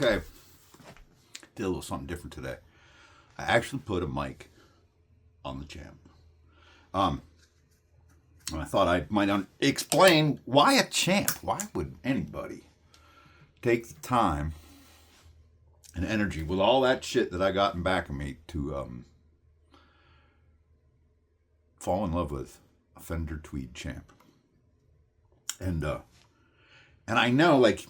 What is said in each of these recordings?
Okay. Did a little something different today. I actually put a mic on the champ. And I thought I might explain why a champ. Why would anybody take the time and energy with all that shit that I got in back of me to fall in love with a Fender Tweed champ? And I know, like,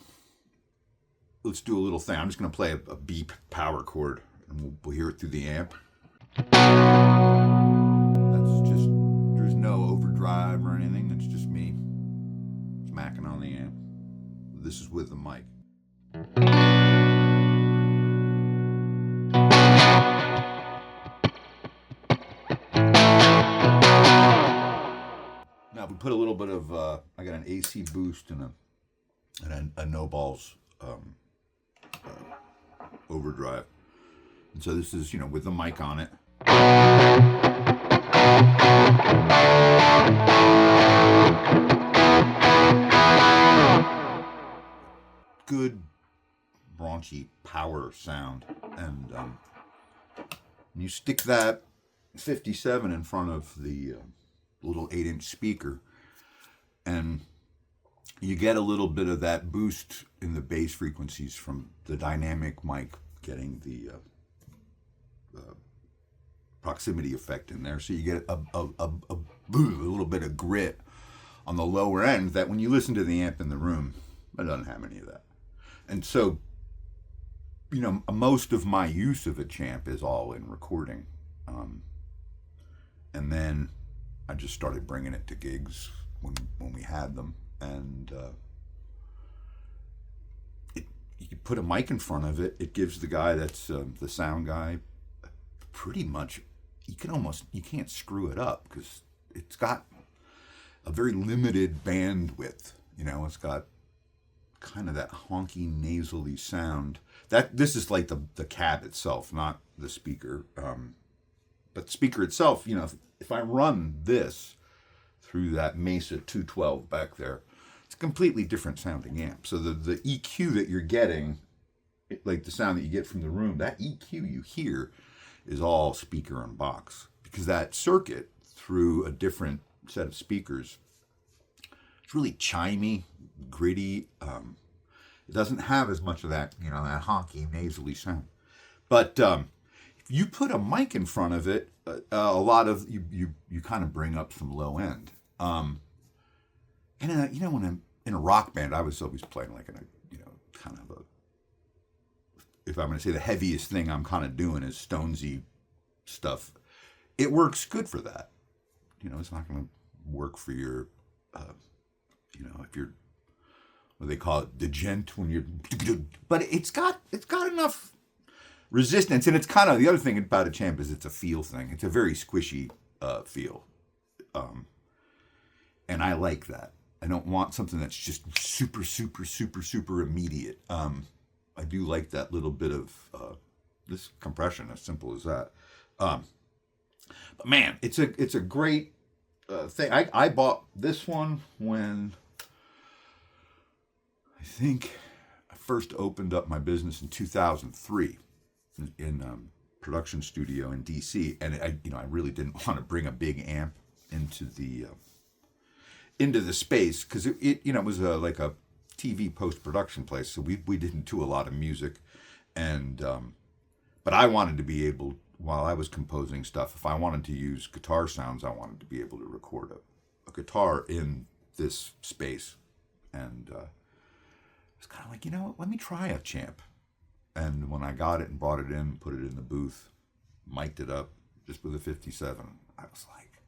let's do a little thing. I'm just going to play a beep power chord, and we'll hear it through the amp. That's just, there's no overdrive or anything. It's just me smacking on the amp. This is with the mic. Now, if we put a little bit of, I got an AC boost and a no balls overdrive. And so this is, with the mic on it. Good, raunchy power sound. And you stick that 57 in front of the little 8-inch speaker, and you get a little bit of that boost in the bass frequencies from the dynamic mic getting the proximity effect in there. So you get a little bit of grit on the lower end that when you listen to the amp in the room, it doesn't have any of that. And so, most of my use of a champ is all in recording. And then I just started bringing it to gigs when we had them. And you put a mic in front of it, it gives the guy that's the sound guy pretty much, you can't screw it up because it's got a very limited bandwidth. It's got kind of that honky nasally sound. This is like the cab itself, not the speaker. But the speaker itself, if I run this through that Mesa 212 back there, it's a completely different sounding amp. So the EQ that you're getting, like the sound that you get from the room, that EQ you hear is all speaker and box, because that circuit through a different set of speakers, it's really chimey, gritty. It doesn't have as much of that, that honky nasally sound. But if you put a mic in front of it, a lot of you kind of bring up some low end. And when I'm in a rock band, I was always playing like kind of if I'm going to say the heaviest thing I'm kind of doing is Stonesy stuff. It works good for that. It's not going to work for your, if you're what they call it, the gent when you're, but it's got enough resistance, and it's kind of the other thing about a champ is it's a feel thing. It's a very squishy feel, and I like that. I don't want something that's just super, super, super, super immediate. I do like that little bit of this compression, as simple as that. But man, it's a great thing. I bought this one when I think I first opened up my business in 2003 in production studio in DC, and I really didn't want to bring a big amp into the space because it was like a TV post production place, so we didn't do a lot of music, and but I wanted to be able, while I was composing stuff, if I wanted to use guitar sounds, I wanted to be able to record a guitar in this space, and it's kind of like, let me try a champ. And when I got it and brought it in, put it in the booth, mic'd it up just with a 57, I was like,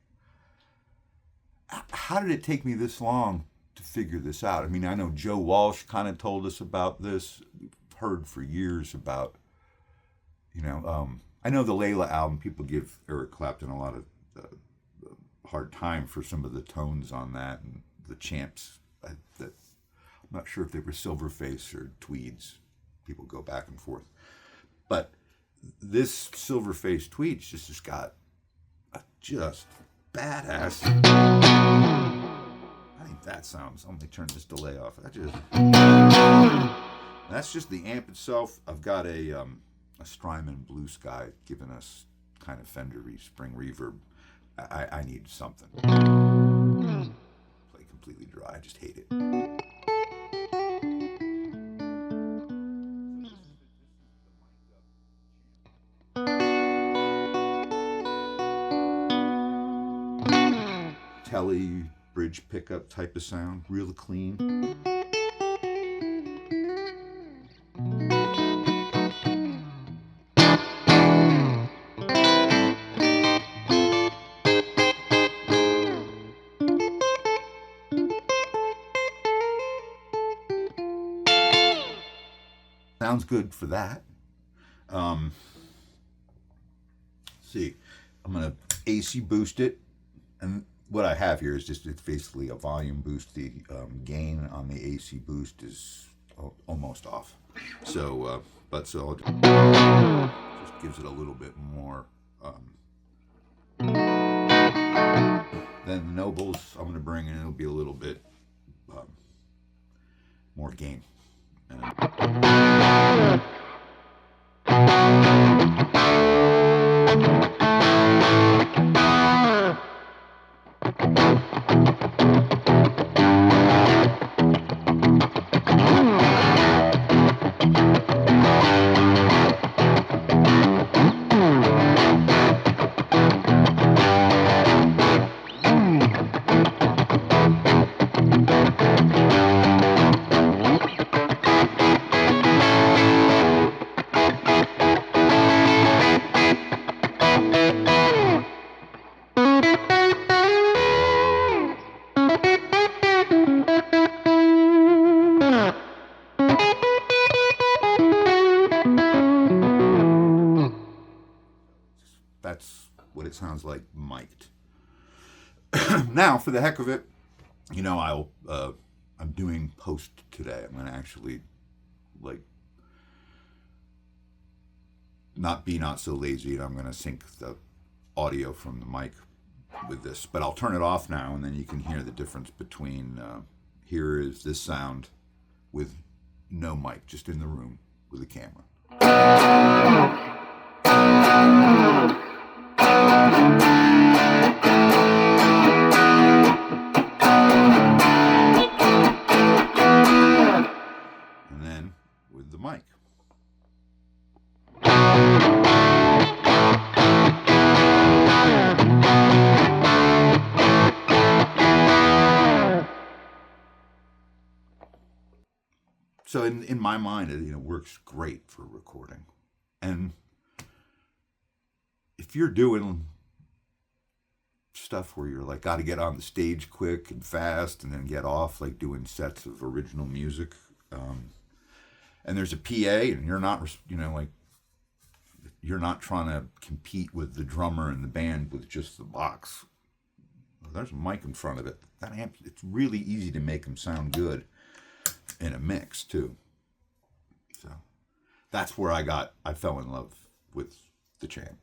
how did it take me this long to figure this out? I mean, I know Joe Walsh kind of told us about this. We've heard for years about, I know the Layla album, people give Eric Clapton a lot of hard time for some of the tones on that, and the champs, I'm not sure if they were Silverface or Tweeds. People go back and forth. But this Silverface Tweed's just got a just badass. I think that sounds, let me turn this delay off. That's just the amp itself. I've got a Strymon Blue Sky giving us kind of Fender-y spring reverb. I need something. Play completely dry. I just hate it. Telly bridge pickup type of sound, real clean. Sounds good for that. See, I'm gonna AC boost it, and what I have here is it's basically a volume boost. The gain on the AC boost is almost off. So, just gives it a little bit more. Then the Nobles I'm going to bring in, it'll be a little bit more gain. That's what it sounds like mic'd. Now, for the heck of it, I'm doing post today. I'm going to actually, not so lazy, and I'm going to sync the audio from the mic with this. But I'll turn it off now, and then you can hear the difference between, here is this sound with no mic, just in the room with a camera. And then with the mic. So in my mind, it works great for recording. And if you're doing stuff where you're like got to get on the stage quick and fast and then get off, like doing sets of original music. And there's a PA, and you're not, like, you're not trying to compete with the drummer and the band with just the box. There's a mic in front of it. That amp, it's really easy to make them sound good in a mix too. So that's where I fell in love with the Champ.